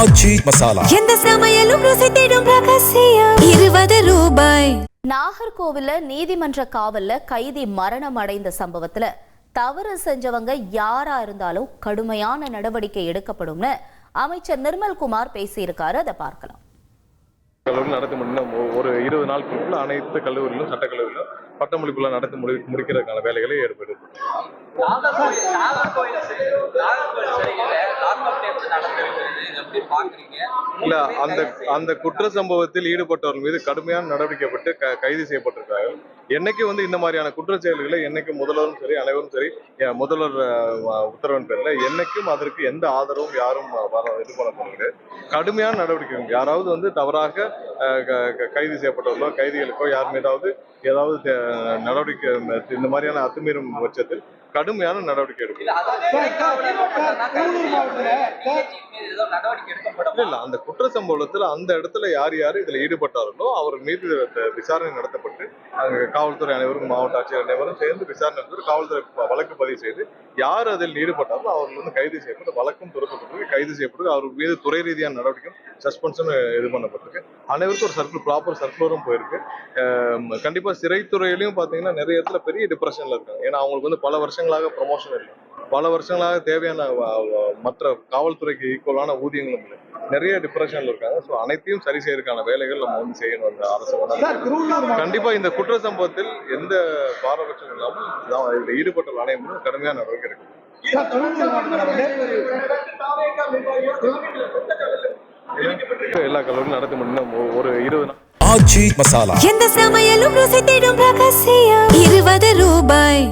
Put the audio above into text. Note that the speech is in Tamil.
ஆச்சி மசாலா. எந்த சமையலும் ருசி தேடும் ரகசியம். 20 ரூபாய். நாகர்கோவில்ல நீதிமன்ற காவல்ல கைதி மரணம் அடைந்த சம்பவத்துல தவறு செஞ்சவங்க யாரா இருந்தாலும் கடுமையான நடவடிக்கை எடுக்கப்படும்னு அமைச்சர் நிர்மல்குமார் பேசியிருக்காரு. அதை பார்க்கலாம். கல்லூரி நடத்தி ஒரு 20 நாட்களுக்குள்ள அனைத்து கல்லூரியிலும் சட்டக்கல்லூரியிலும் பட்டமளிப்புல நடத்தி முடிக்கிறதுக்கான வேலைகளை ஏற்படுது. இல்ல அந்த குற்ற சம்பவத்தில் ஈடுபட்டவர்கள் மீது கடுமையான நடவடிக்கைப்பட்டு கைது செய்யப்பட்டிருக்கார்கள். என்னைக்கு இந்த மாதிரியான குற்ற செயல்களை என்னைக்கு முதல்வரும் சரி அனைவரும் சரி முதல்வர் உத்தரவின் பேர்ல என்னைக்கும் அதற்கு எந்த ஆதரவும் யாரும் இது பண்ணப்படுகிறது. கடுமையான நடவடிக்கை யாராவது தவறாக கைது செய்யப்பட்டவர்களோ கைதிகளுக்கோ யார் மீதாவது ஏதாவது நடவடிக்கை இந்த மாதிரியான அத்துமீறும் பட்சத்தில் கடுமையான நடவடிக்கை எடுக்கும். இல்ல அந்த குற்ற சம்பவத்துல அந்த இடத்துல யார் இதுல ஈடுபட்டார்களோ அவர் மீது விசாரணை நடத்தப்பட்டு காவல்துறை அனைவரும் மாவட்ட ஆட்சியர் அனைவரும் சேர்ந்து விசாரணை நடத்தி காவல்துறை வழக்கு பதிவு செய்து யார் அதில் ஈடுபட்டாரோ அவர்கள் கைது செய்யப்பட்டு வழக்கும் துறக்கப்பட்டு கைது செய்யப்பட்டு அவர் மீது துறை ரீதியான நடவடிக்கை சஸ்பென்ஷன் இது பண்ணப்பட்டிருக்கு. அனைவருக்கும் ஒரு ப்ராப்பர் சர்க்குலரும் போயிருக்கு. கண்டிப்பா சிறைத்துறையிலையும் பாத்தீங்கன்னா நிறைய இடத்துல பெரிய டிப்ரெஷன்ல இருக்காங்க. ஏன்னா அவங்களுக்கு பல வருஷங்களாக ப்ரொமோஷன் இல்லை, பல வருஷங்களாக தேவையான மற்ற காவல்துறைக்கு ஈக்குவலான ஊதியங்களும் இல்லை, நிறைய டிப்ரெஷன்ல இருக்காங்க. ஸோ அனைத்தையும் சரி செய்யறதுக்கான வேலைகள் நம்ம செய்யணும். அந்த அரசு கண்டிப்பா இந்த குற்ற சம்பவத்தில் எந்த பாரபட்சம் இல்லாமல் இதில் ஈடுபட்ட அனைவரும் கடுமையான நடவடிக்கை எடுக்கும். எல்லா கல்லூரியும் நடத்தி ஒரு 20 நாள். ஆச்சி மசாலா. எந்த சமையலும் ருசி தேடும் ரகசியம். 20 ரூபாய்.